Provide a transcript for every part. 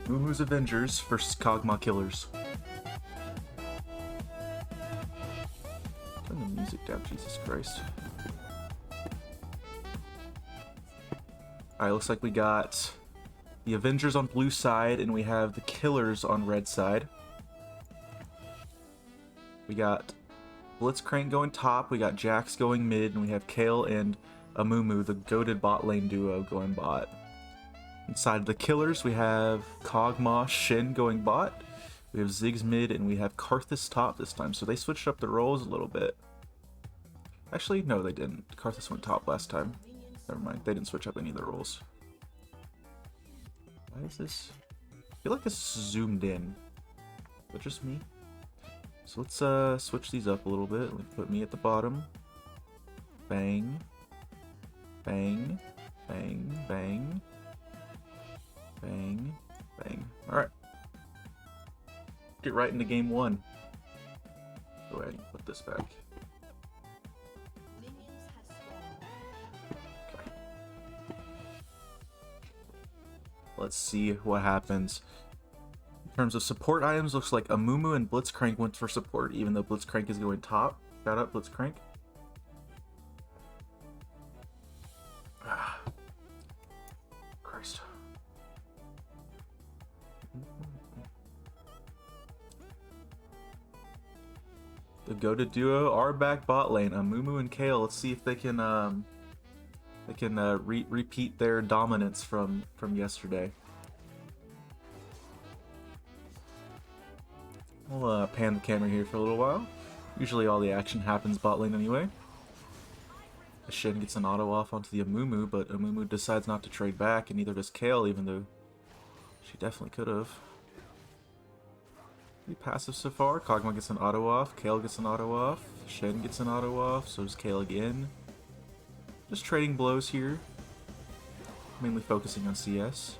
Amumu's Avengers versus Kog'maw Killers. Turn the music down, Jesus Christ. Alright, looks like we got the Avengers on blue side, and we have the Killers on red side. We got Blitzcrank going top, we got Jax going mid, and we have Kale and Amumu, the goated bot lane duo, going bot. Inside the Killers, we have Kog'Maw, Shin going bot. We have Ziggs mid, and we have Karthus top this time. So they switched up the roles a little bit. Actually, no, they didn't. Karthus went top last time. Never mind, they didn't switch up any of the roles. Why is this? I feel like this is zoomed in. But just me? So let's switch these up a little bit. Let's put me at the bottom. Bang. Bang. Bang. Bang. Bang. Bang. Alright. Get right into game one. Go ahead and put this back. Okay. Let's see what happens. In terms of support items, looks like Amumu and Blitzcrank went for support, even though Blitzcrank is going top. Shout out Blitzcrank. Christ. The goated duo are back bot lane. Amumu and Kale. Let's see if they can repeat their dominance from yesterday. We'll pan the camera here for a little while. Usually all the action happens bot lane anyway. Shin gets an auto off onto the Amumu, but Amumu decides not to trade back, and neither does Kale, even though she definitely could have. Pretty passive so far. Kog'Maw gets an auto off, Kale gets an auto off, Shin gets an auto off, so does Kale again. Just trading blows here. Mainly focusing on CS.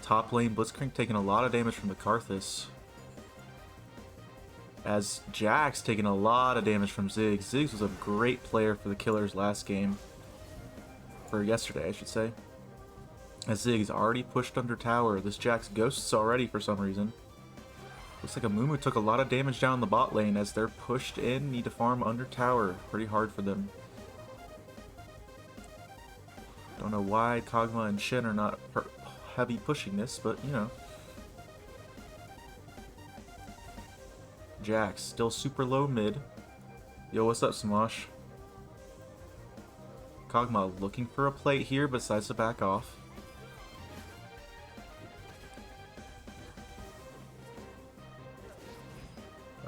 Top lane, Blitzcrank taking a lot of damage from the Karthus. As Jax taking a lot of damage from Ziggs. Ziggs was a great player for the Killers last game. For yesterday, I should say. As Ziggs already pushed under tower. This Jax ghosts already for some reason. Looks like Amumu took a lot of damage down the bot lane as they're pushed in. Need to farm under tower. Pretty hard for them. Don't know why Kog'Maw and Shin are not heavy pushing this, but you know. Jax still super low mid. Yo, what's up, Smosh? Kog'Maw looking for a plate here, but decides to back off.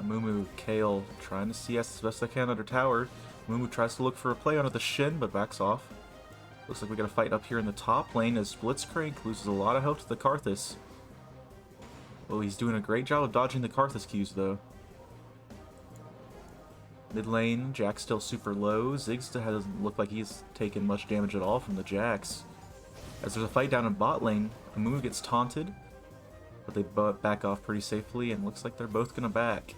Amumu, Kale trying to CS as best they can under tower. Amumu tries to look for a play onto the Shin, but backs off. Looks like we got a fight up here in the top lane as Blitzcrank loses a lot of health to the Karthus. Oh, he's doing a great job of dodging the Karthus Qs though. Mid lane, Jax still super low. Ziggs doesn't look like he's taken much damage at all from the Jax. As there's a fight down in bot lane, Amumu gets taunted, but they back off pretty safely, and looks like they're both gonna back.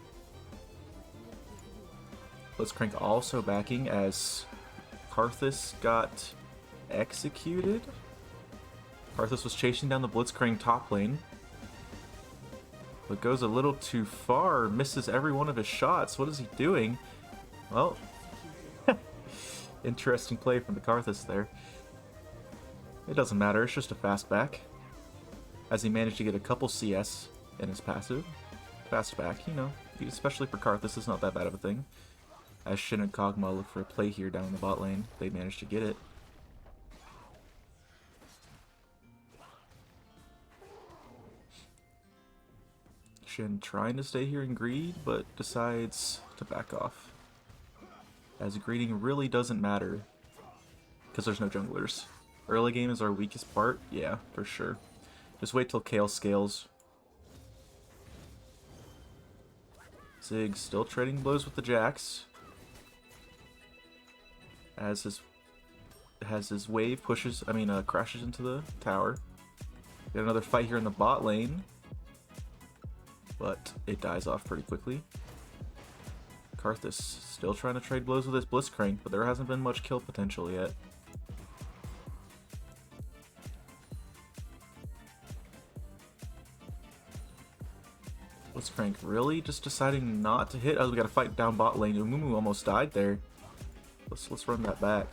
Blitzcrank also backing as Karthus got executed. Karthus was chasing down the Blitzcrank top lane, but goes a little too far, misses every one of his shots. What is he doing? Well, interesting play from the Karthus there. It doesn't matter, it's just a fast back. As he managed to get a couple CS in his passive. Fast back, you know, especially for Karthus, it's not that bad of a thing. As Shin and Kog'Maw look for a play here down in the bot lane, they managed to get it. Shin trying to stay here and greed, but decides to back off. As greeding really doesn't matter, because there's no junglers. Early game is our weakest part, yeah, for sure. Just wait till Kale scales. Ziggs still trading blows with the Jax. As his wave crashes into the tower. Get another fight here in the bot lane, but it dies off pretty quickly. Karthus still trying to trade blows with his Blitzcrank, but there hasn't been much kill potential yet. Blitzcrank really just deciding not to hit. Oh, we gotta fight down bot lane. Amumu almost died there. Let's run that back.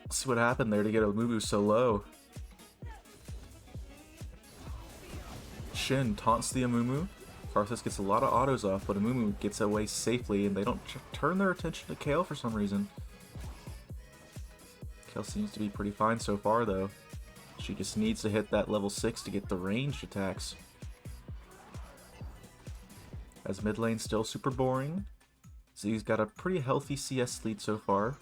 Let's see what happened there to get Amumu so low. Shin taunts the Amumu. Karthus gets a lot of autos off, but Amumu gets away safely, and they don't turn their attention to Kale for some reason. Kale seems to be pretty fine so far, though. She just needs to hit that level 6 to get the ranged attacks. As mid lane still super boring. Z's got a pretty healthy CS lead so far.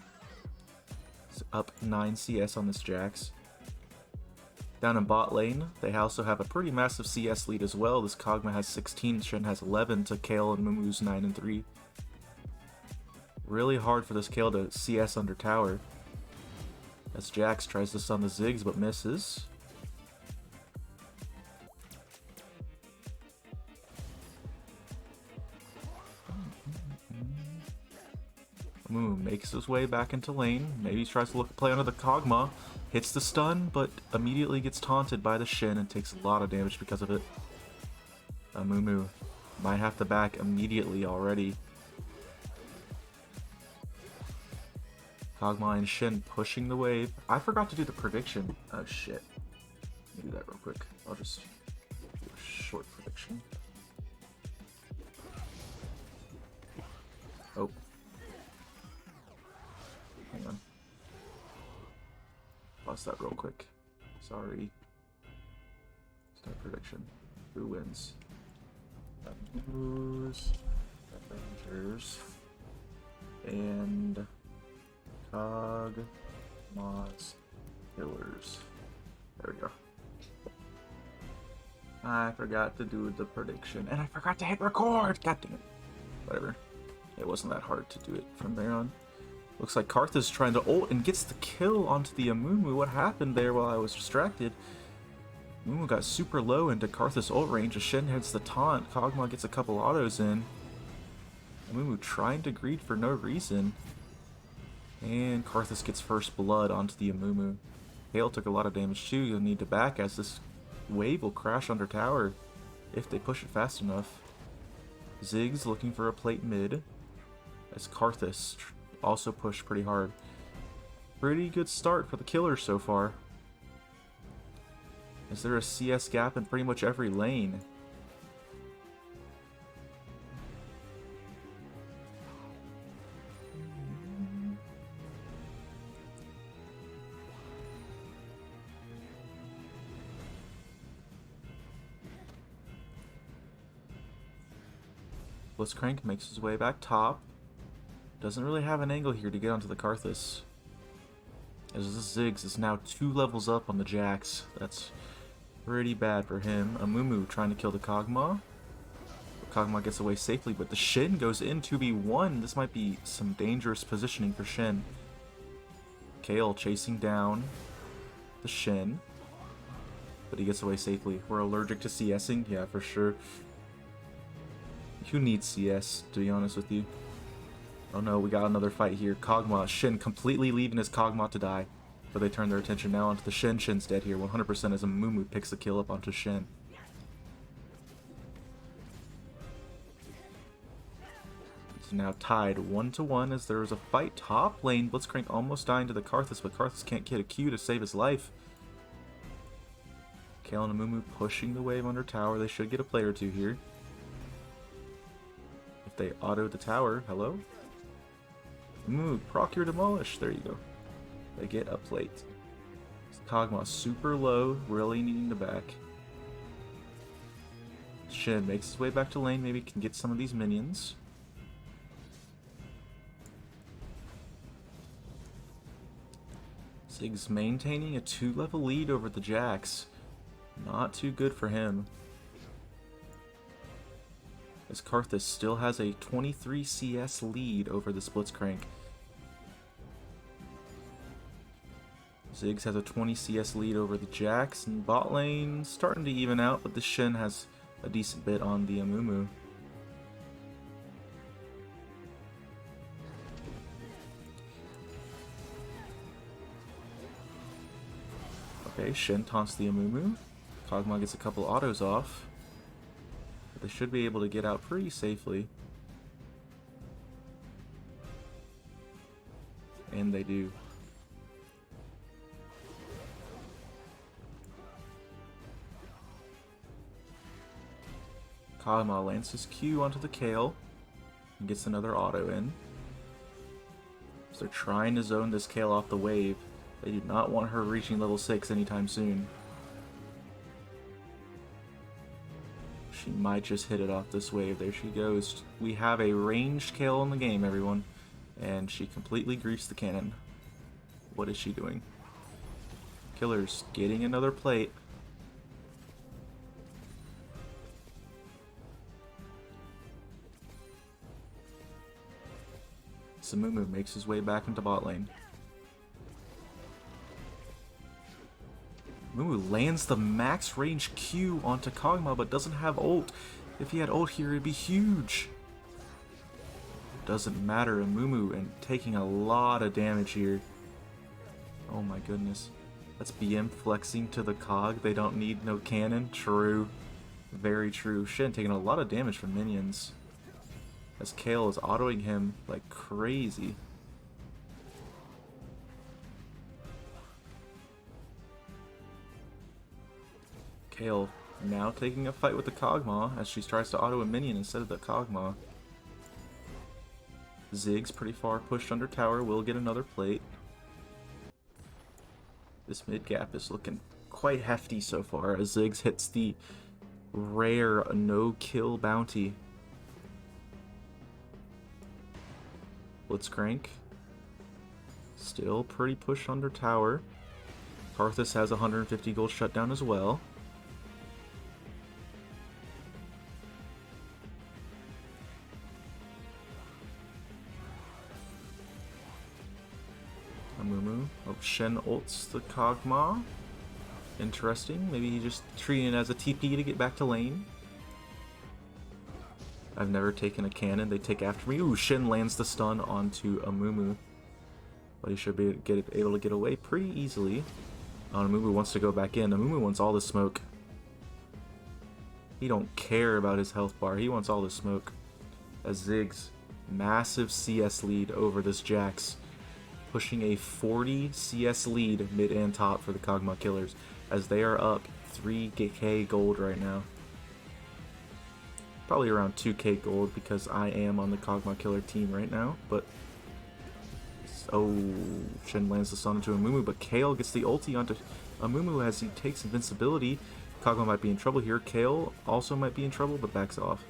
It's up 9 CS on this Jax. Down in bot lane, they also have a pretty massive CS lead as well. This Kog'Maw has 16, Shen has 11 to Kale and Mumu's 9 and 3. Really hard for this Kale to CS under tower. As Jax tries to stun the Ziggs but misses. Amumu makes his way back into lane. Maybe he tries to play under the Kog'Maw. Hits the stun, but immediately gets taunted by the Shin and takes a lot of damage because of it. Amumu might have to back immediately already. Kog'Maw and Shin pushing the wave. I forgot to do the prediction. Oh shit. Let me do that real quick. I'll just do a short prediction. Oh. Hang on. Pause that real quick. Sorry. Start prediction. Who wins? Who's Avengers and Kog'Maw's Killers. There we go. I forgot to do the prediction, and I forgot to hit record! God damn it. Whatever. It wasn't that hard to do it from there on. Looks like Karthus is trying to ult and gets the kill onto the Amumu. What happened there while I was distracted? Amumu got super low into Karthus ult range. A Shen hits the taunt. Kog'Maw gets a couple autos in. Amumu trying to greed for no reason. And Karthus gets first blood onto the Amumu. Hale took a lot of damage too. You'll need to back as this wave will crash under tower if they push it fast enough. Ziggs looking for a plate mid as Karthus also pushed pretty hard. Pretty good start for the killers so far. Is there a CS gap in pretty much every lane? Blitzcrank makes his way back top. Doesn't really have an angle here to get onto the Karthus. As this Ziggs is now 2 levels up on the Jax. That's pretty bad for him. Amumu trying to kill the Kog'Maw. Kog'Maw gets away safely, but the Shin goes in 2v1. This might be some dangerous positioning for Shin. Kale chasing down the Shin, but he gets away safely. We're allergic to CSing? Yeah, for sure. Who needs CS, to be honest with you? Oh no, we got another fight here. Kog'Maw, Shin completely leaving his Kog'Maw to die. But they turn their attention now onto the Shin. Shin's dead here 100% as Amumu picks the kill up onto Shin. It's now tied 1-1 as there is a fight top lane. Blitzcrank almost dying to the Karthus, but Karthus can't get a Q to save his life. Kale and Amumu pushing the wave under tower. They should get a play or two here. If they auto the tower, hello? Amumu, proc your demolish. There you go. They get a plate. Kog'Maw super low, really needing to back. Shin makes his way back to lane, maybe can get some of these minions. Ziggs maintaining a 2-level lead over the Jax. Not too good for him. As Karthus still has a 23 CS lead over the Blitzcrank. Ziggs has a 20 CS lead over the Jax, and bot lane starting to even out, but the Shin has a decent bit on the Amumu. Okay, Shin taunts the Amumu. Kog'Maw gets a couple autos off. But they should be able to get out pretty safely. And they do. Kog'maw lands his Q onto the Kale and gets another auto in. So they're trying to zone this Kale off the wave. They do not want her reaching level 6 anytime soon. She might just hit it off this wave. There she goes. We have a ranged Kale in the game, everyone. And she completely griefs the cannon. What is she doing? Killer's getting another plate. Amumu makes his way back into bot lane. Amumu lands the max range Q onto Kog'Maw, but doesn't have ult. If he had ult here, it'd be huge. Doesn't matter. Amumu and taking a lot of damage here. Oh my goodness. That's BM flexing to the Cog. They don't need no cannon. True. Very true. Shen taking a lot of damage from minions. As Kale is autoing him like crazy. Kale now taking a fight with the Kog'Maw as she tries to auto a minion instead of the Kog'Maw. Ziggs pretty far pushed under tower, will get another plate. This mid gap is looking quite hefty so far as Ziggs hits the rare no-kill bounty. Blitzcrank. Still pretty pushed under tower. Karthus has 150 gold shutdown as well. Amumu. Oh, Shen ults the Kog'Maw. Interesting. Maybe he just treating it as a TP to get back to lane. I've never taken a cannon. They take after me. Ooh, Shen lands the stun onto Amumu. But he should be able to get away pretty easily. Amumu wants to go back in. Amumu wants all the smoke. He don't care about his health bar. He wants all the smoke. As Ziggs, massive CS lead over this Jax. Pushing a 40 CS lead mid and top for the Kog'Maw Killers. As they are up 3k gold right now. Probably around 2k gold because I am on the Kog'Maw Killer team right now, but oh, Shen lands the stun into Amumu, but Kale gets the ulti onto Amumu as he takes invincibility. Kog'Maw might be in trouble here. Kale also might be in trouble, but backs off.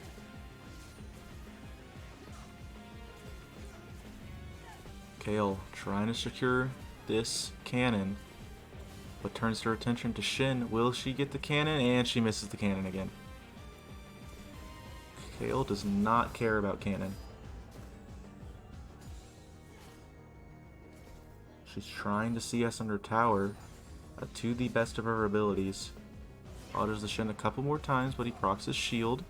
Kale trying to secure this cannon, but turns her attention to Shen. Will she get the cannon? And she misses the cannon again. Kale does not care about cannon. She's trying to CS under tower to the best of her abilities. Autos the Shen a couple more times, but he procs his shield.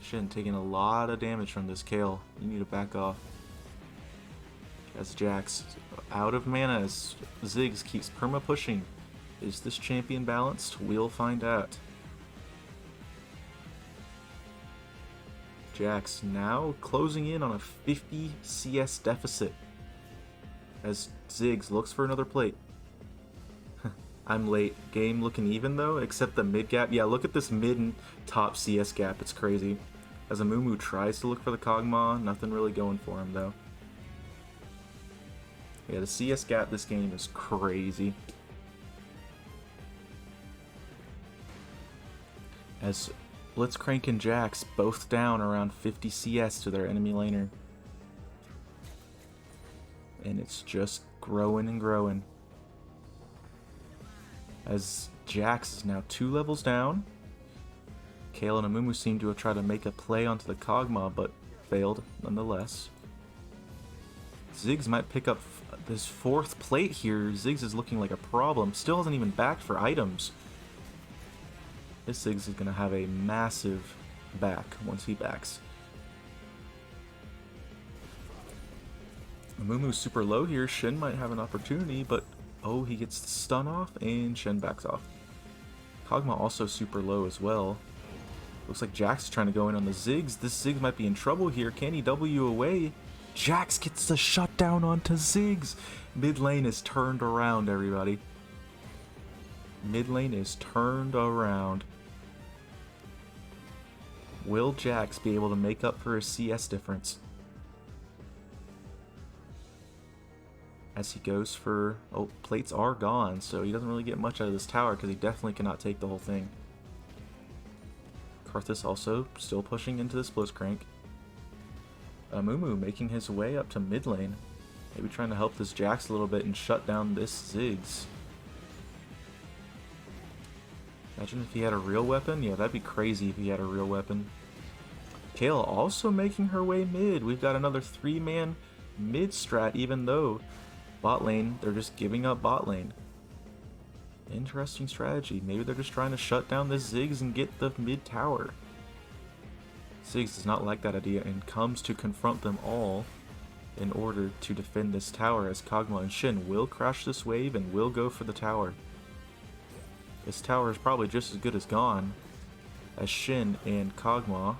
Shen taking a lot of damage from this Kale. You need to back off. As Jax out of mana as Ziggs keeps perma pushing. Is this champion balanced? We'll find out. Jax now closing in on a 50 CS deficit as Ziggs looks for another plate. I'm late. Game looking even though, except the mid gap. Yeah, look at this mid and top CS gap. It's crazy. As Amumu tries to look for the Kog'Maw, nothing really going for him though. Yeah, the CS gap this game is crazy. As Blitzcrank and Jax both down around 50 CS to their enemy laner. And it's just growing and growing. As Jax is now 2 levels down. Kale and Amumu seem to have tried to make a play onto the Kog'Maw, but failed nonetheless. Ziggs might pick up this 4th plate here. Ziggs is looking like a problem. Still hasn't even backed for items. This Ziggs is going to have a massive back once he backs. Amumu's super low here. Shen might have an opportunity, but oh, he gets the stun off and Shen backs off. Kog'Maw also super low as well. Looks like Jax is trying to go in on the Ziggs. This Ziggs might be in trouble here. Can he W away? Jax gets the shutdown onto Ziggs. Mid lane is turned around, everybody. Mid lane is turned around. Will Jax be able to make up for his CS difference? As he goes for... Oh, plates are gone, so he doesn't really get much out of this tower because he definitely cannot take the whole thing. Karthus also still pushing into this Blitzcrank. Amumu making his way up to mid lane. Maybe trying to help this Jax a little bit and shut down this Ziggs. Imagine if he had a real weapon. Yeah, that'd be crazy if he had a real weapon. Kale also making her way mid. We've got another 3-man mid strat, even though bot lane, they're just giving up bot lane. Interesting strategy. Maybe they're just trying to shut down this Ziggs and get the mid tower. Ziggs does not like that idea and comes to confront them all in order to defend this tower, as Kog'Maw and Shin will crash this wave and will go for the tower. This tower is probably just as good as gone as Shin and Kog'Maw.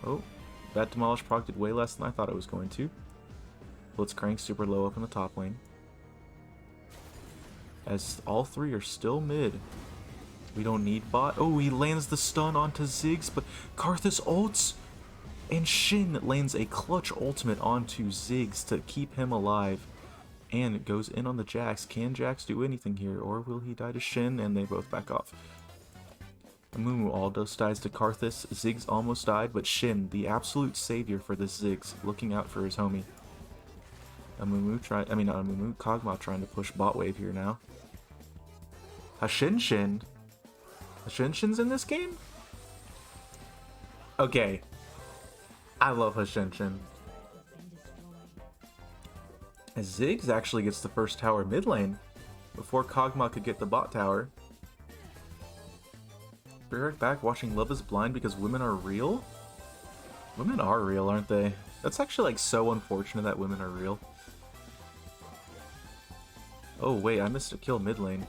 Oh, that Demolish proc did way less than I thought it was going to. Blitzcrank super low up in the top lane. As all three are still mid. We don't need bot. Oh, he lands the stun onto Ziggs, but Karthus ults. And Shin lands a clutch ultimate onto Ziggs to keep him alive. And it goes in on the Jax. Can Jax do anything here, or will he die to Shin? And they both back off. Amumu almost dies to Karthus. Ziggs almost died, but Shin, the absolute savior for this Ziggs, looking out for his homie. Kog'Maw trying to push bot wave here now. Hashin's in this game? Okay. I love Hashin. As Ziggs actually gets the first tower mid lane before Kog'Maw could get the bot tower. Be right back watching Love is Blind because women are real? Women are real, aren't they? That's actually like so unfortunate that women are real. Oh wait, I missed a kill mid lane.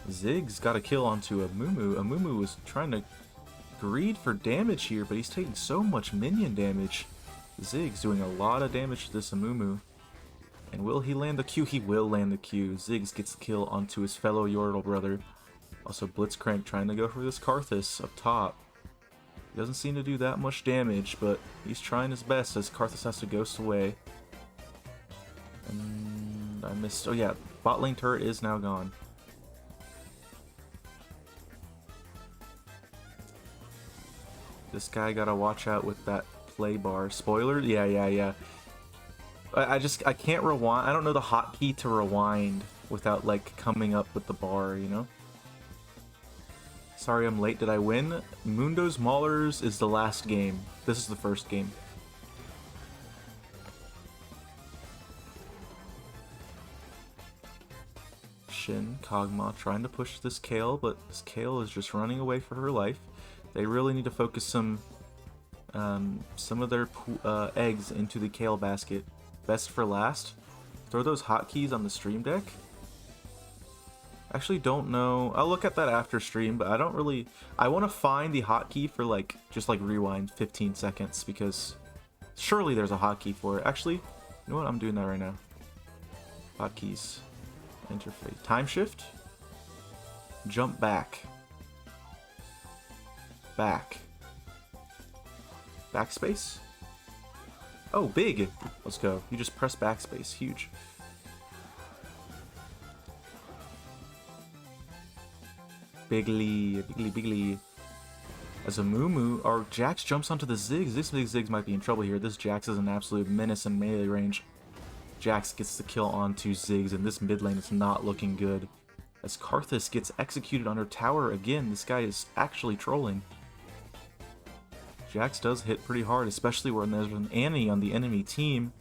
Ziggs got a kill onto Amumu. Amumu was trying to greed for damage here, but he's taking so much minion damage. Ziggs doing a lot of damage to this Amumu. And will he land the Q? He will land the Q. Ziggs gets the kill onto his fellow Yordle brother. Also Blitzcrank trying to go for this Karthus up top. He doesn't seem to do that much damage, but he's trying his best as Karthus has to ghost away. And I missed... Oh yeah, bot lane turret is now gone. This guy gotta watch out with that play bar. Spoiler? Yeah. I can't rewind. I don't know the hotkey to rewind without like coming up with the bar, you know? Sorry I'm late. Did I win? Mundo's Maulers is the last game. This is the first game. Shin, Kog'Maw trying to push this Kale, but this Kale is just running away for her life. They really need to focus some of their eggs into the Kale basket. Best for last. Throw those hotkeys on the stream deck. Actually don't know. I'll look at that after stream, but I don't really... I want to find the hotkey for like, just like rewind 15 seconds because surely there's a hotkey for it. Actually, you know what? I'm doing that right now. Hotkeys. Interface. Time shift. Jump back. Back. Backspace? Oh, big! Let's go. You just press backspace. Huge. Bigly. As Amumu, or Jax jumps onto the Ziggs. This big Ziggs might be in trouble here. This Jax is an absolute menace in melee range. Jax gets the kill onto Ziggs, and this mid lane is not looking good. As Karthus gets executed under tower again, this guy is actually trolling. Jax does hit pretty hard, especially when there's an Annie on the enemy team.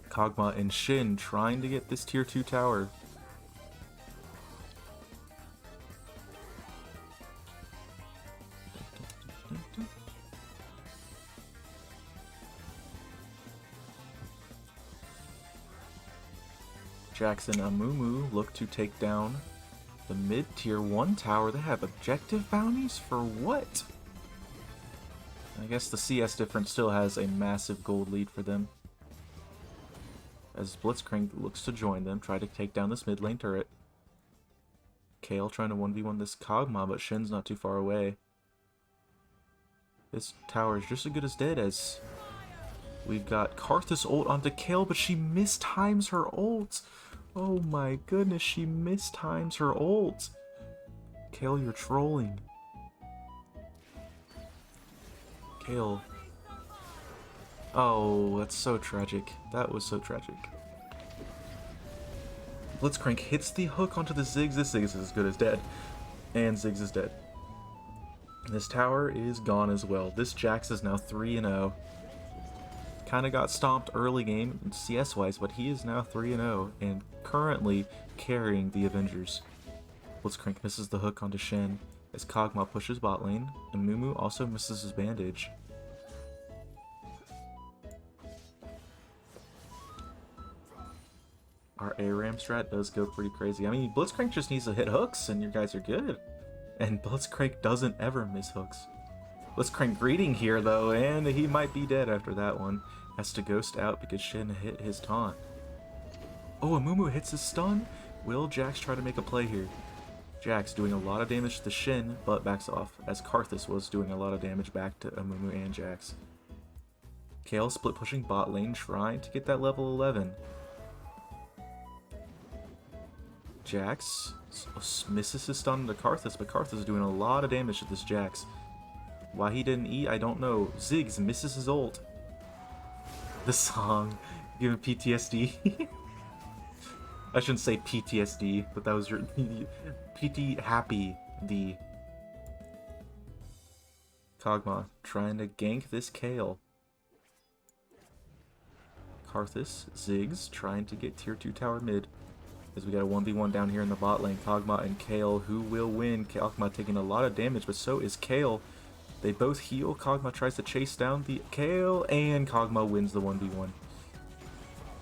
Kog'Maw and Shin trying to get this tier 2 tower. Jax and Amumu look to take down The mid-tier 1 tower, they have objective bounties for what? I guess the CS difference still has a massive gold lead for them. As Blitzcrank looks to join them, try to take down this mid lane turret. Kale trying to 1v1 this Kog'Maw, but Shin's not too far away. This tower is just as good as dead, as we've got Karthus ult onto Kale, but she mistimes her ult. Oh my goodness, she mistimes her ult. Kale, you're trolling. Kale. Oh, that's so tragic. That was so tragic. Blitzcrank hits the hook onto the Ziggs. This Ziggs is as good as dead. And Ziggs is dead. This tower is gone as well. This Jax is now 3-0. Kind of got stomped early game CS-wise, but he is now 3-0 and currently carrying the Avengers. Blitzcrank misses the hook onto Shen as Kog'Maw pushes bot lane, and Amumu also misses his bandage. Our ARAM strat does go pretty crazy. I mean, Blitzcrank just needs to hit hooks and your guys are good. And Blitzcrank doesn't ever miss hooks. Blitzcrank greeting here though, and he might be dead after that one. Has to ghost out because Shin hit his taunt. Oh, Amumu hits his stun. Will Jax try to make a play here? Jax doing a lot of damage to Shin, but backs off, as Karthus was doing a lot of damage back to Amumu and Jax. Kale split pushing bot lane, trying to get that level 11. Jax misses his stun to Karthus, but Karthus is doing a lot of damage to this Jax. Why he didn't eat, I don't know. Ziggs misses his ult. The song, give him PTSD. I shouldn't say PTSD, but that was your PT happy D. Kog'Maw trying to gank this Kale. Karthus, Ziggs trying to get tier 2 tower mid. As we got a 1v1 down here in the bot lane, Kog'Maw and Kale, who will win? Kog'Maw taking a lot of damage, but so is Kale. They both heal. Kog'Maw tries to chase down the Kale, and Kog'Maw wins the 1v1.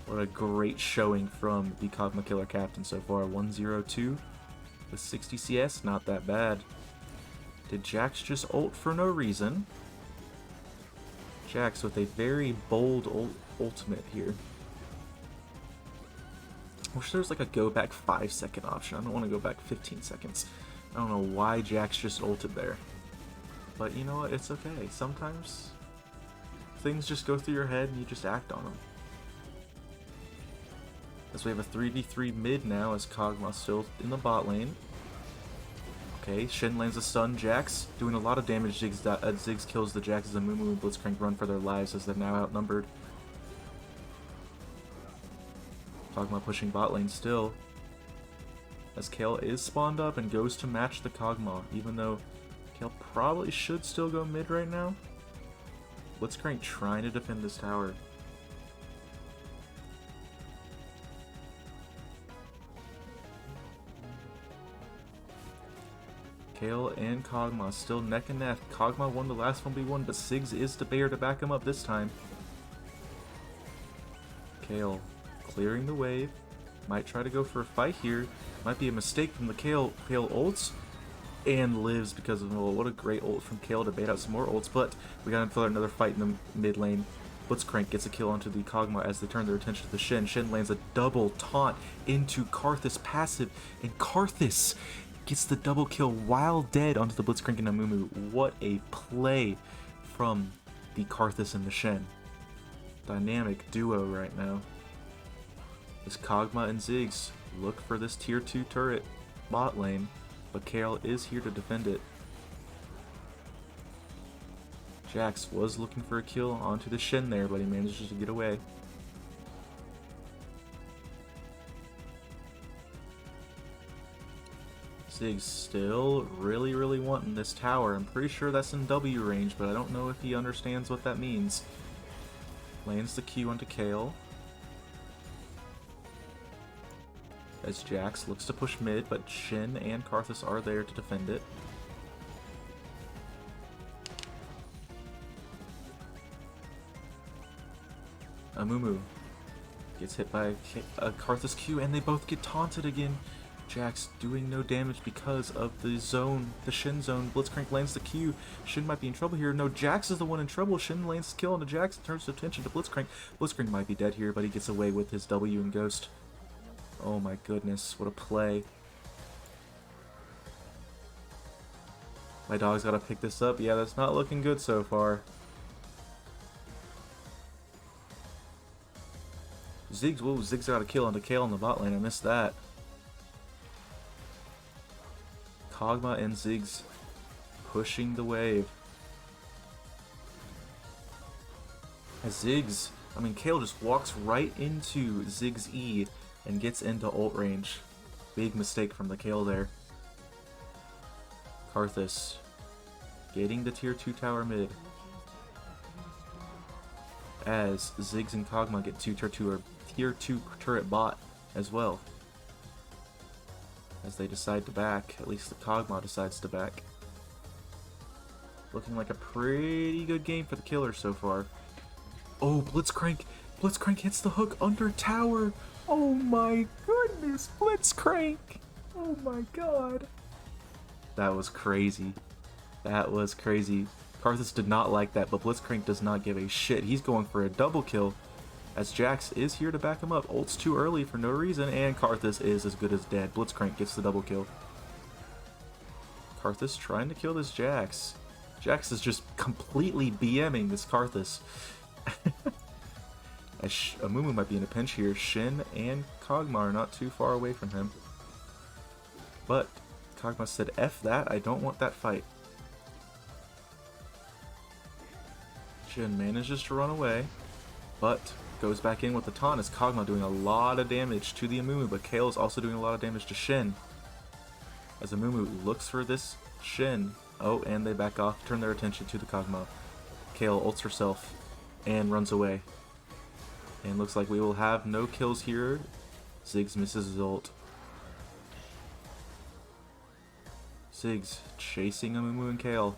What a great showing from the Kog'Maw Killer Captain so far. 1-0-2 with 60 CS, not that bad. Did Jax just ult for no reason? Jax with a very bold ultimate here. I wish there was like a go back 5-second option. I don't want to go back 15 seconds. I don't know why Jax just ulted there. But you know what? It's okay. Sometimes things just go through your head and you just act on them. As we have a 3v3 mid now, as Kog'Maw still in the bot lane. Okay, Shen lands a stun. Jax doing a lot of damage. Ziggs kills the Jax as Amumu and Blitzcrank run for their lives as they're now outnumbered. Kog'Maw pushing bot lane still. As Kale is spawned up and goes to match the Kog'Maw, even though Kale probably should still go mid right now. Blitzcrank trying to defend this tower. Kale and Kog'Maw still neck and neck. Kog'Maw won the last 1v1, but Ziggs is the bear to back him up this time. Kale clearing the wave. Might try to go for a fight here. Might be a mistake from the Kale. Kale ults and lives because of what a great ult from Kale to bait out some more ults. But we got another fight in the mid lane. Blitzcrank gets a kill onto the Kog'Maw as they turn their attention to the Shen. Shen lands a double taunt into Karthus passive, and Karthus gets the double kill while dead onto the Blitzcrank and Amumu. What a play from the Karthus and the Shen. Dynamic duo right now. As Kog'Maw and Ziggs look for this tier 2 turret bot lane, but Kale is here to defend it. Jax was looking for a kill onto the Shen there, but he manages to get away. Ziggs still really wanting this tower. I'm pretty sure that's in W range, but I don't know if he understands what that means. Lands the Q onto Kale. As Jax looks to push mid, but Shin and Karthus are there to defend it. Amumu gets hit by a Karthus Q, and they both get taunted again. Jax doing no damage because of the zone, the Shin zone. Blitzcrank lands the Q. Shin might be in trouble here. No, Jax is the one in trouble. Shin lands the kill onto Jax and turns attention to Blitzcrank. Blitzcrank might be dead here, but he gets away with his W and Ghost. Oh my goodness, what a play. My dog's gotta pick this up. Yeah, that's not looking good so far. Ziggs, whoa, Ziggs got a kill onto Kale in the bot lane. I missed that. Kog'Maw and Ziggs pushing the wave. As Ziggs, Kale just walks right into Ziggs' E and gets into ult range. Big mistake from the Kale there. Karthus getting the tier 2 tower mid. As Ziggs and Kog'Maw get tier 2 turret bot as well. As they decide to back, at least the Kog'Maw decides to back. Looking like a pretty good game for the killer so far. Oh, Blitzcrank! Blitzcrank hits the hook under tower! Oh my goodness, Blitzcrank! Oh my god. That was crazy. That was crazy. Karthus did not like that, but Blitzcrank does not give a shit. He's going for a double kill, as Jax is here to back him up. Ult's too early for no reason, and Karthus is as good as dead. Blitzcrank gets the double kill. Karthus trying to kill this Jax. Jax is just completely BMing this Karthus. As Amumu might be in a pinch here. Shin and Kog'Maw are not too far away from him. But Kog'Maw said, F that, I don't want that fight. Shin manages to run away, but goes back in with the taunt as Kog'Maw doing a lot of damage to the Amumu, but Kale is also doing a lot of damage to Shin. As Amumu looks for this Shin. Oh, and they back off, turn their attention to the Kog'Maw. Kale ults herself and runs away. And looks like we will have no kills here. Ziggs misses his ult. Ziggs chasing Amumu and Kale.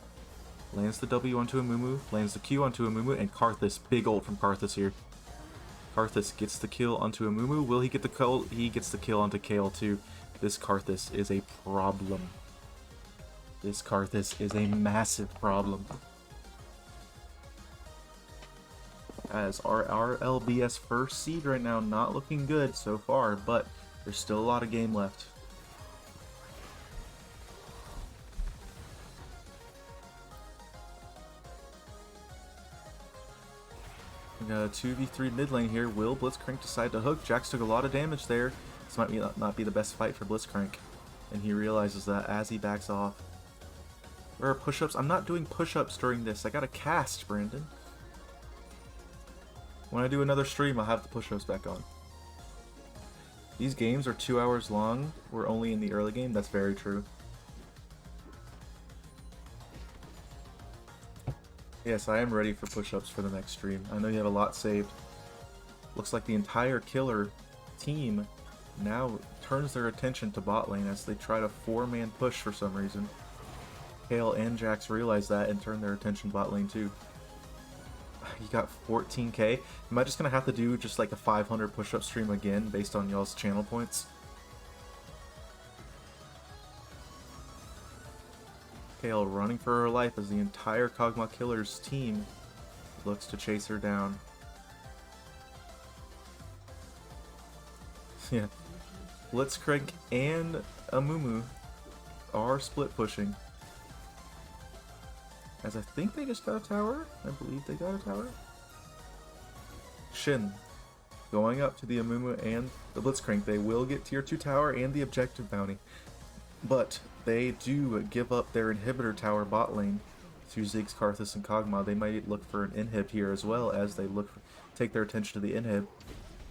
Lands the W onto Amumu, lands the Q onto Amumu, and Karthus. Big ult from Karthus here. Karthus gets the kill onto Amumu. Will he get the kill? He gets the kill onto Kale too. This Karthus is a problem. This Karthus is a massive problem. As our RLBS first seed right now, not looking good so far, but there's still a lot of game left. We got a 2v3 mid lane here. Will Blitzcrank decide to hook? Jax took a lot of damage there. This might not be the best fight for Blitzcrank. And he realizes that as he backs off. Where are push-ups? I'm not doing push-ups during this. I gotta cast, Brandon. When I do another stream, I'll have the push-ups back on. These games are 2 hours long. We're only in the early game. That's very true. Yes, I am ready for push-ups for the next stream. I know you have a lot saved. Looks like the entire killer team now turns their attention to bot lane as they try to 4-man push for some reason. Kale and Jax realize that and turn their attention bot lane too. You got 14k. Am I just gonna have to do just like a 500 push-up stream again based on y'all's channel points? Kale running for her life as the entire Kog'Maw Killers team looks to chase her down. Yeah. Blitzcrank and Amumu are split pushing. As I think they just got a tower. I believe they got a tower. Shin going up to the Amumu and the Blitzcrank. They will get tier 2 tower and the objective bounty. But they do give up their inhibitor tower bot lane to Ziggs, Karthus, and Kog'Maw. They might look for an inhib here as well as they take their attention to the inhib.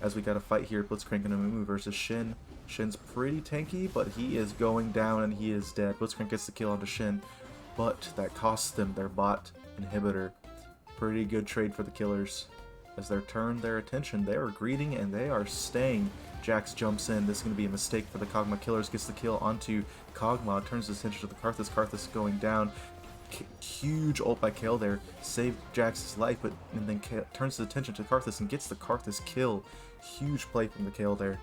As we got a fight here, Blitzcrank and Amumu versus Shin. Shin's pretty tanky, but he is going down and he is dead. Blitzcrank gets the kill onto Shin, but that costs them their bot inhibitor. Pretty good trade for the killers. As they're turned their attention, they are greeting and they are staying. Jax jumps in. This is going to be a mistake for the Kog'Maw Killers. Gets the kill onto Kog'Maw. Turns his attention to the Karthus. Karthus going down. Huge ult by Kale there. Saved Jax's life, but and then turns his attention to Karthus and gets the Karthus kill. Huge play from the Kale there.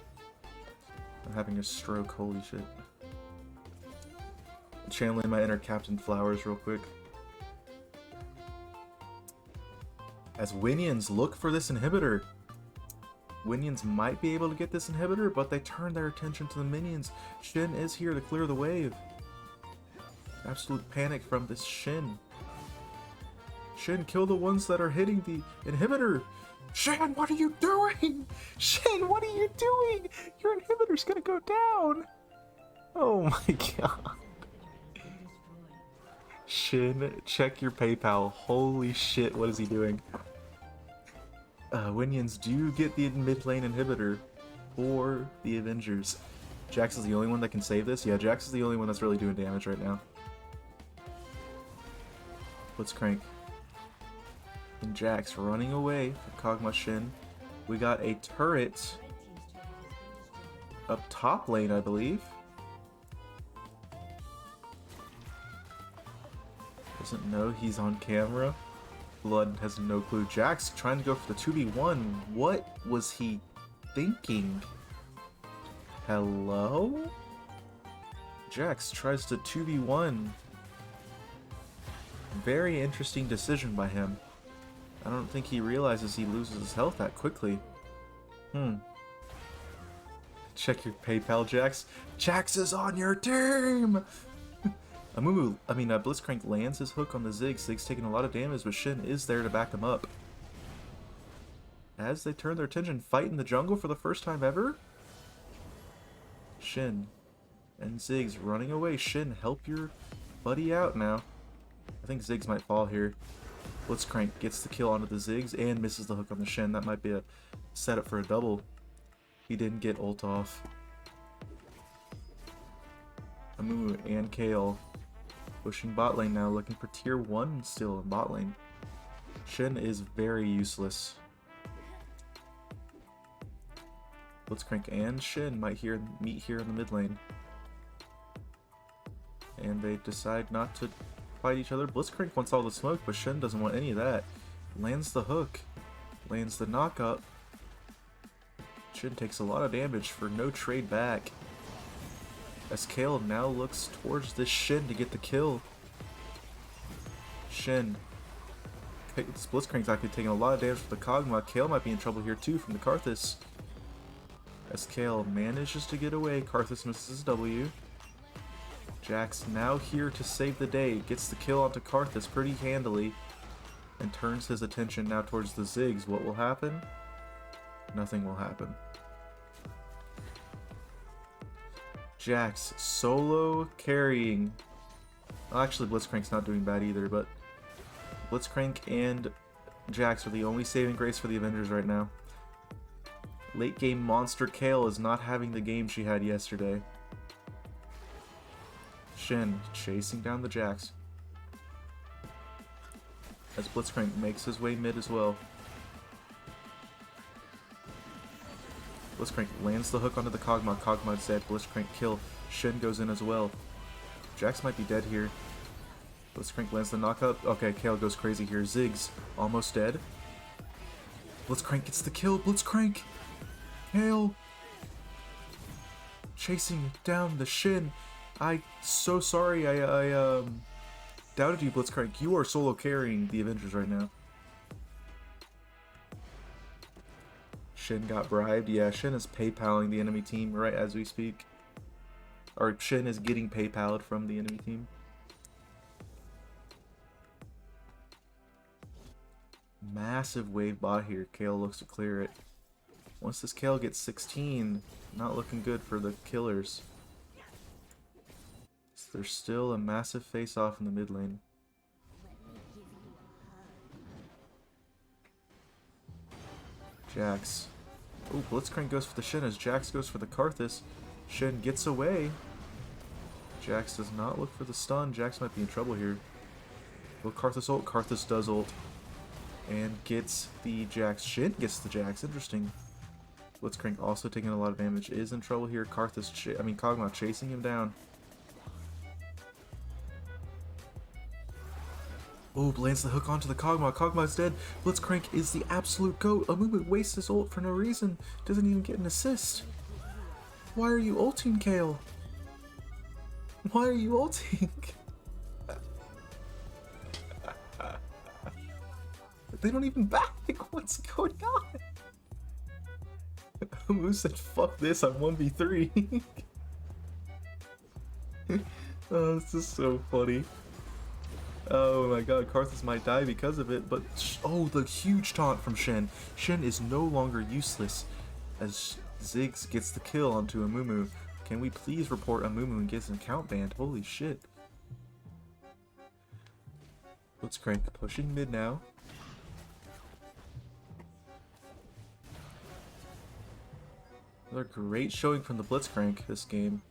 I'm having a stroke, holy shit. Channeling my inner Captain Flowers real quick. As Winions look for this inhibitor. Winions might be able to get this inhibitor, but they turn their attention to the minions. Shin is here to clear the wave. Absolute panic from this Shin. Shin, kill the ones that are hitting the inhibitor. Shin, what are you doing? Shin, what are you doing? Your inhibitor's gonna go down. Oh my god. Shin, check your PayPal. Holy shit, what is he doing? Winions, do you get the mid lane inhibitor or the Avengers? Jax is the only one that can save this? Yeah, Jax is the only one that's really doing damage right now. Let's crank. And Jax running away from Kog'Maw Shin. We got a turret up top lane, I believe. Doesn't know he's on camera. Blood has no clue. Jax trying to go for the 2v1. What was he thinking? Hello? Jax tries to 2v1. Very interesting decision by him. I don't think he realizes he loses his health that quickly. Check your PayPal, Jax. Jax is on your team! Amumu, Blitzcrank lands his hook on the Ziggs. Ziggs taking a lot of damage, but Shin is there to back him up. As they turn their attention, fight in the jungle for the first time ever? Shin and Ziggs running away. Shin, help your buddy out now. I think Ziggs might fall here. Blitzcrank gets the kill onto the Ziggs and misses the hook on the Shin. That might be a setup for a double. He didn't get ult off. Amumu and Kale pushing bot lane now, looking for tier 1 still in bot lane. Shin is very useless. Blitzcrank and Shin might meet here in the mid lane. And they decide not to fight each other. Blitzcrank wants all the smoke, but Shin doesn't want any of that. Lands the hook. Lands the knock-up. Shin takes a lot of damage for no trade back. As Kale now looks towards this Shin to get the kill. Shin. Blitzcrank's actually taking a lot of damage from the Kog'Maw. Kale might be in trouble here too from the Karthus. As Kale manages to get away, Karthus misses his W. Jax now here to save the day. Gets the kill onto Karthus pretty handily. And turns his attention now towards the Ziggs. What will happen? Nothing will happen. Jax solo carrying. Well, actually, Blitzcrank's not doing bad either, but Blitzcrank and Jax are the only saving grace for the Avengers right now. Late game monster Kale is not having the game she had yesterday. Shin chasing down the Jax. As Blitzcrank makes his way mid as well. Blitzcrank lands the hook onto the Kog'Maw. Kog'Maw's dead. Blitzcrank kill. Shin goes in as well. Jax might be dead here. Blitzcrank lands the knockup. Okay, Kale goes crazy here. Ziggs almost dead. Blitzcrank gets the kill. Blitzcrank! Kale! Chasing down the Shin. So sorry I doubted you, Blitzcrank. You are solo carrying the Avengers right now. Shin got bribed. Yeah, Shin is PayPaling the enemy team right as we speak. Or Shin is getting PayPal'd from the enemy team. Massive wave bot here. Kale looks to clear it. Once this Kale gets 16, not looking good for the killers. So there's still a massive face-off in the mid lane. Jax. Oh, Blitzcrank goes for the Shin as Jax goes for the Karthus. Shin gets away. Jax does not look for the stun. Jax might be in trouble here. Will Karthus ult? Karthus does ult. And gets the Jax. Shin gets the Jax. Interesting. Blitzcrank also taking a lot of damage. Is in trouble here. Kog'Maw chasing him down. Oh, lands the hook onto the Kog'Maw. Kog'Maw's dead. Blitzcrank is the absolute GOAT. Amumu wastes his ult for no reason. Doesn't even get an assist. Why are you ulting, Kale? Why are you ulting? They don't even back. What's going on? Amumu said, fuck this, I'm 1v3. Oh, this is so funny. Oh my god, Karthus might die because of it, but oh, the huge taunt from Shen. Shen is no longer useless as Ziggs gets the kill onto Amumu. Can we please report Amumu and get his account banned? Holy shit. Blitzcrank pushing mid now. Another great showing from the Blitzcrank this game,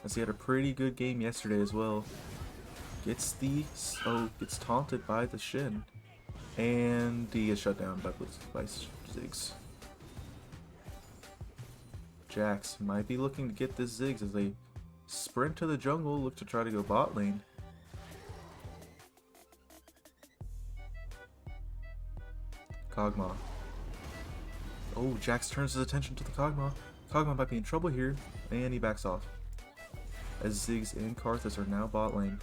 as he had a pretty good game yesterday as well. Gets taunted by the Shin, and he gets shut down by Ziggs. Jax might be looking to get this Ziggs as they sprint to the jungle, look to try to go bot lane. Kog'maw. Oh, Jax turns his attention to the Kog'maw. Kog'Maw might be in trouble here, and he backs off, as Ziggs and Karthus are now bot lane.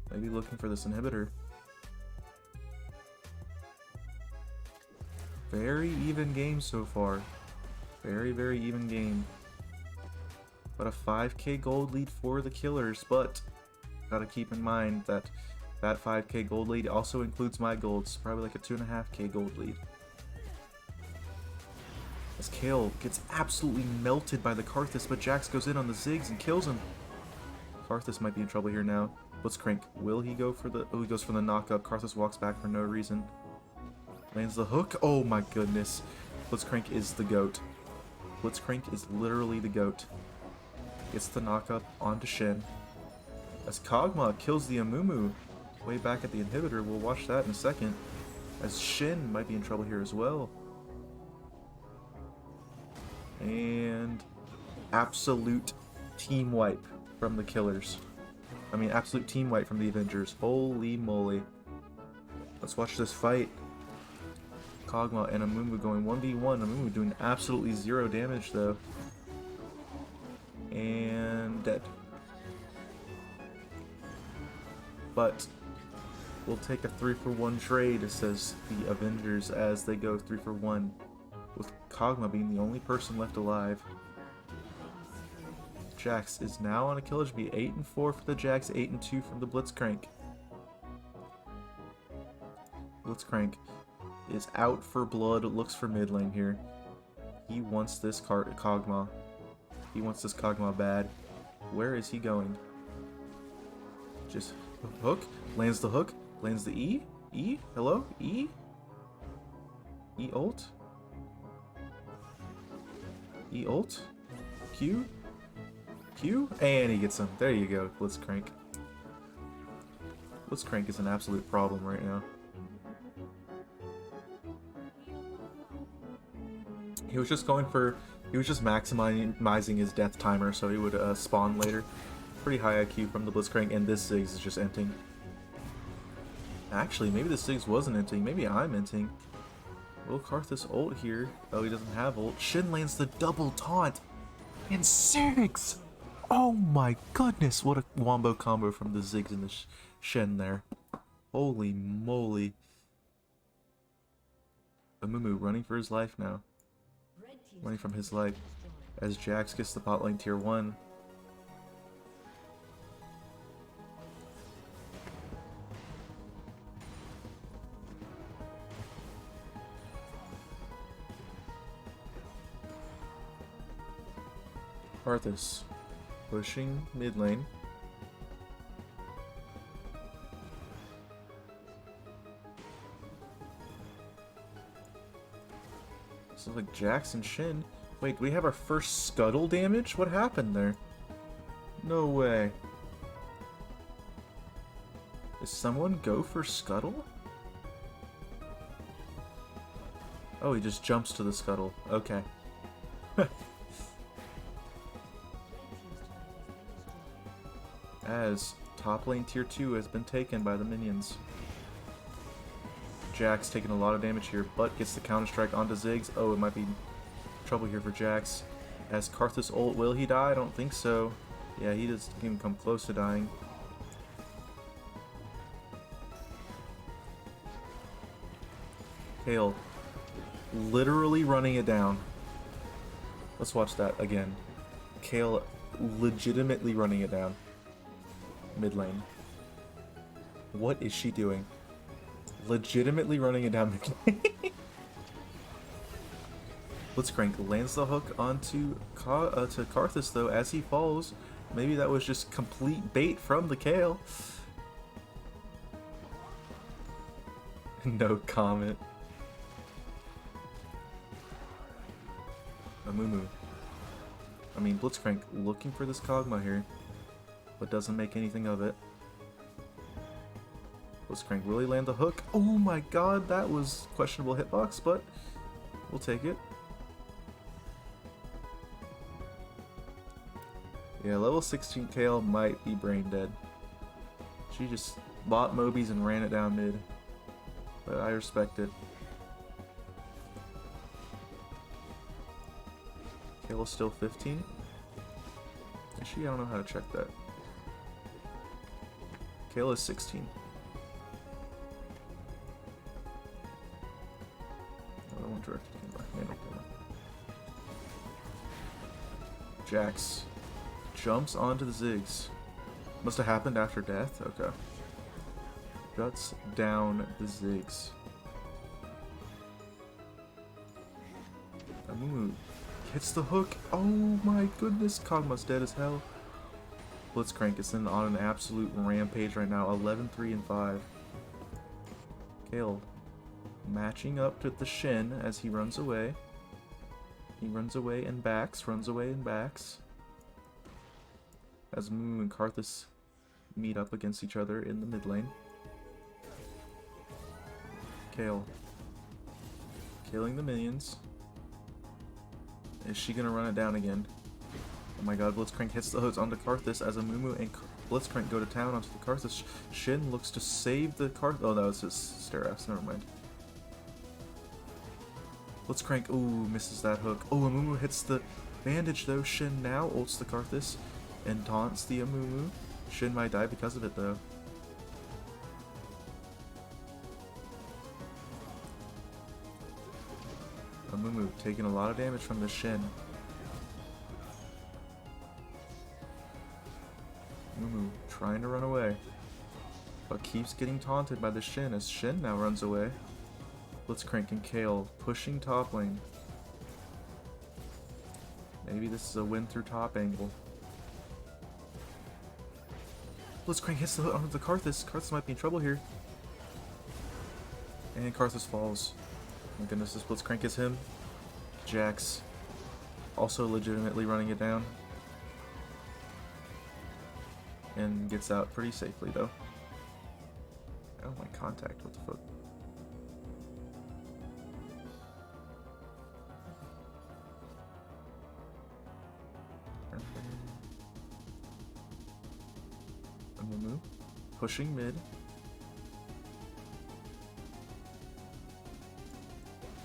Maybe looking for this inhibitor. Very even game so far. Very, very even game. But a 5k gold lead for the killers, but gotta keep in mind that that 5k gold lead also includes my golds, probably like a 2.5k gold lead. As Kale gets absolutely melted by the Karthus, but Jax goes in on the Ziggs and kills him. Karthus might be in trouble here now. Blitzcrank, will he go for the... Oh, he goes for the knockup. Karthus walks back for no reason. Lands the hook. Oh my goodness. Blitzcrank is the GOAT. Blitzcrank is literally the GOAT. Gets the knockup onto Shen. As Kog'Maw kills the Amumu way back at the inhibitor. We'll watch that in a second. As Shen might be in trouble here as well. And absolute team wipe from the killers. I mean, absolute team wipe from the Avengers. Holy moly. Let's watch this fight. Kog'Maw and Amumu going 1v1. Amumu doing absolutely 0 damage though. And dead. But we'll take a 3-for-1 trade, says the Avengers, as they go 3-for-1, with Kog'Maw being the only person left alive. Jax is now on a kill. It should be 8-4 for the Jax, 8-2 from the Blitzcrank. Blitzcrank is out for blood. It looks for mid lane here. He wants this Kog'Maw. He wants this Kog'Maw bad. Where is he going? Just hook. Lands the hook. Lands the E. E. Hello? E. E ult. E ult. Q. Q. And he gets him. There you go. Blitzcrank. Blitzcrank is an absolute problem right now. He was just maximizing his death timer so he would spawn later. Pretty high IQ from the Blitzcrank, and this Ziggs is just inting. Actually, maybe this Ziggs wasn't inting. Maybe I'm inting. Will Karthus ult here? Oh, he doesn't have ult. Shin lands the double taunt. And Ziggs! Oh my goodness, what a wombo combo from the Ziggs and the Shen there. Holy moly. Amumu running for his life now. Running from his life as Jax gets the bot lane tier 1. Karthus pushing mid lane. So like Jax and Shin. Wait, do we have our first scuttle damage? What happened there? No way. Does someone go for scuttle? Oh, he just jumps to the scuttle. Okay. As top lane tier 2 has been taken by the minions. Jax taking a lot of damage here, but gets the counter-strike onto Ziggs. Oh, it might be trouble here for Jax. As Karthus ult, will he die? I don't think so. Yeah, he doesn't even come close to dying. Kale literally running it down. Let's watch that again. Kale legitimately running it down. Mid lane. What is she doing? Legitimately running it down mid lane. Blitzcrank lands the hook onto to Karthus though as he falls. Maybe that was just complete bait from the Kale. No comment. Amumu. I mean, Blitzcrank looking for this Kog'Maw here, but doesn't make anything of it. Blitzcrank really land the hook. Oh my god, that was questionable hitbox, but we'll take it. Yeah, level 16 Kale might be brain dead. She just bought Mobies and ran it down mid, but I respect it. Kayla's still 15. Is she? I don't know how to check that. Kayla's 16. Oh, I want directed camera. Jax jumps onto the Ziggs. Must have happened after death? Okay. Guts down the Ziggs. Amumu hits the hook. Oh my goodness, Kog'Maw's dead as hell. Blitzcrank is on an absolute rampage right now. 11, 3, and 5. Kale matching up to the Shin as he runs away. He runs away and backs, runs away and backs. As Amumu and Karthus meet up against each other in the mid lane. Kale killing the minions. Is she gonna run it down again? Oh my god, Blitzcrank hits the hooks onto Karthus as Amumu and Blitzcrank go to town onto the Karthus. Shin looks to save the Karthus. Oh, that was his Sterass, never mind. Blitzcrank, ooh, misses that hook. Oh, Amumu hits the bandage though. Shin now ults the Karthus and taunts the Amumu. Shin might die because of it though. Amumu taking a lot of damage from the Shin. Amumu trying to run away, but keeps getting taunted by the Shin as Shin now runs away. Blitzcrank and Kale pushing top lane. Maybe this is a win through top angle. Blitzcrank hits the hook onto the Karthus. Karthus might be in trouble here. And Karthus falls. My goodness, this Blitzcrank is him. Jax also legitimately running it down. And gets out pretty safely though. Oh my contact, what the fuck? Amumu pushing mid.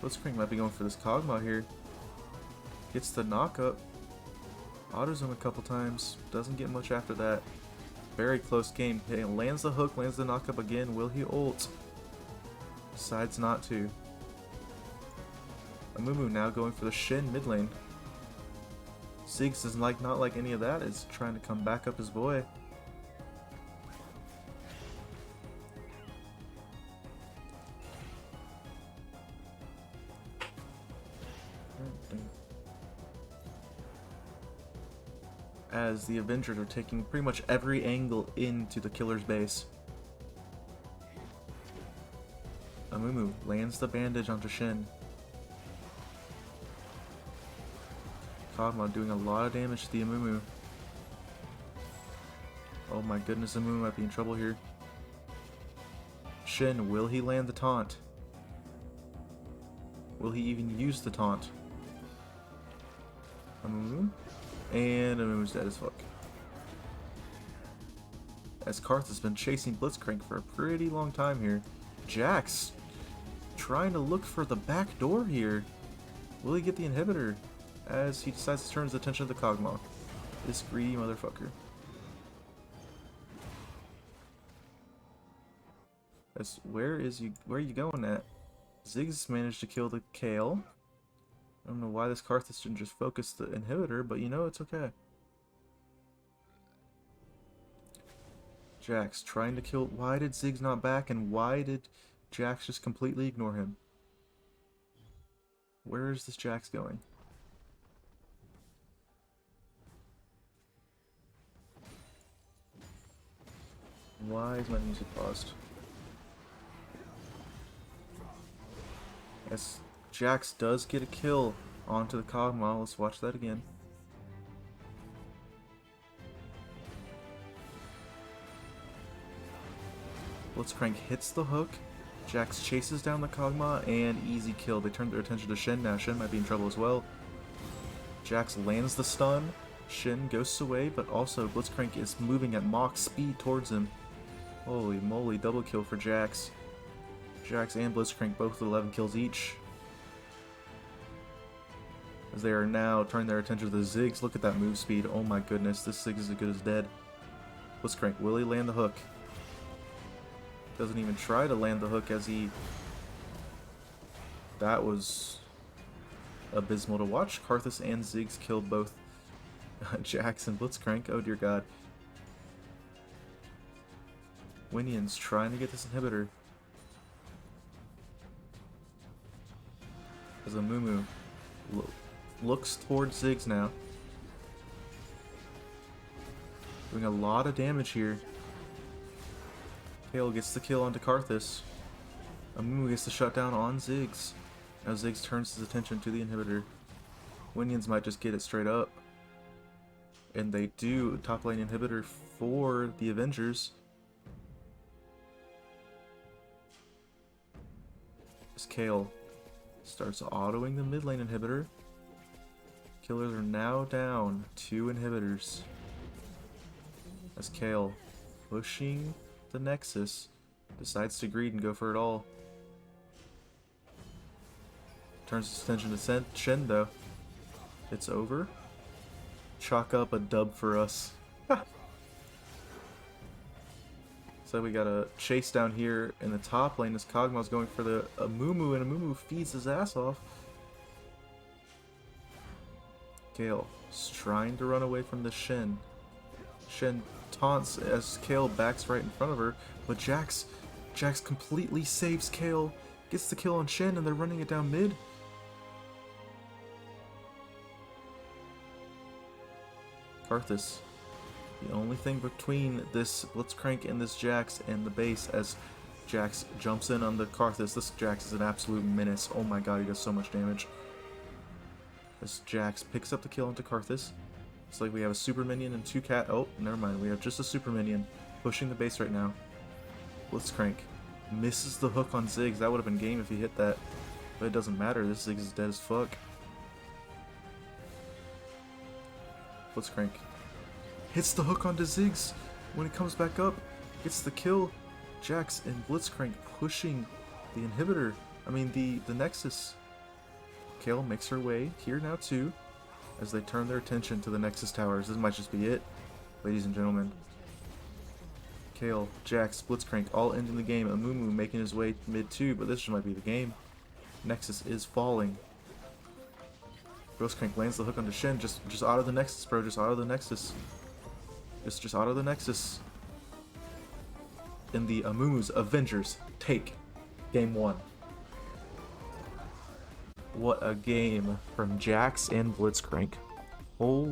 Blitzcrank might be going for this Kog'Maw here. Gets the knock up. Autos him a couple times. Doesn't get much after that. Very close game. He lands the hook, lands the knock up again. Will he ult? Decides not to. Amumu now going for the Shin mid lane. Ziggs is not like any of that. Is trying to come back up his boy. As the Avengers are taking pretty much every angle into the killer's base. Amumu lands the bandage onto Shin. Kog'Maw doing a lot of damage to the Amumu. Oh my goodness, Amumu might be in trouble here. Shin, will he land the taunt? Will he even use the taunt? Amumu? And Amumu's dead as fuck. As Karth has been chasing Blitzcrank for a pretty long time here. Jax trying to look for the back door here. Will he get the inhibitor? As he decides to turn his attention to the Kog'maw. This greedy motherfucker. Where are you going at? Ziggs managed to kill the Kale. I don't know why this Karthus didn't just focus the inhibitor, but you know, it's okay. Jax trying to kill... Why did Ziggs not back, and why did Jax just completely ignore him? Where is this Jax going? Why is my music paused? Yes, Jax does get a kill onto the Kog'Maw. Let's watch that again. Blitzcrank hits the hook. Jax chases down the Kog'Maw and easy kill. They turn their attention to Shin now. Shin might be in trouble as well. Jax lands the stun. Shin ghosts away, but also Blitzcrank is moving at Mach speed towards him. Holy moly, double kill for Jax. Jax and Blitzcrank both with 11 kills each. As they are now turning their attention to the Ziggs. Look at that move speed. Oh my goodness, this Ziggs is as good as dead. Blitzcrank, will he land the hook? Doesn't even try to land the hook as he... That was abysmal to watch. Karthus and Ziggs killed both Jax and Blitzcrank. Oh dear god. Winion's trying to get this inhibitor. As Amumu looks towards Ziggs now. Doing a lot of damage here. Kale gets the kill onto Karthus. Amumu gets the shutdown on Ziggs. Now Ziggs turns his attention to the inhibitor. Winions might just get it straight up. And they do. Top lane inhibitor for the Avengers. As Kale starts autoing the mid lane inhibitor. Killers are now down 2 inhibitors. As Kale pushing the Nexus decides to greed and go for it all. Turns his attention to Shen though. It's over. Chalk up a dub for us. So we got a chase down here in the top lane as Kog'Maw's going for the Amumu, and Amumu feeds his ass off. Kale is trying to run away from the Shen. Shen taunts as Kale backs right in front of her, but Jax completely saves Kale, gets the kill on Shen, and they're running it down mid. Karthus, the only thing between this Blitzcrank and this Jax and the base, as Jax jumps in on the Karthus. This Jax is an absolute menace. Oh my god, he does so much damage. As Jax picks up the kill onto Karthus. It's like we have a super minion and 2 cat. Oh, never mind. We have just a super minion pushing the base right now. Blitzcrank misses the hook on Ziggs. That would have been game if he hit that. But it doesn't matter. This Ziggs is dead as fuck. Blitzcrank hits the hook onto Ziggs. When it comes back up, gets the kill. Jax and Blitzcrank pushing the inhibitor. I mean, the Nexus. Kale makes her way here now too, as they turn their attention to the Nexus towers. This might just be it, ladies and gentlemen. Kale, Jax, Blitzcrank all ending the game. Amumu making his way mid too, but this just might be the game. Nexus is falling. Blitzcrank lands the hook onto Shen. Just auto the Nexus, bro. Just auto the Nexus. Just auto the Nexus. And the Amumu's Avengers take game 1. What a game from Jax and Blitzcrank. Holy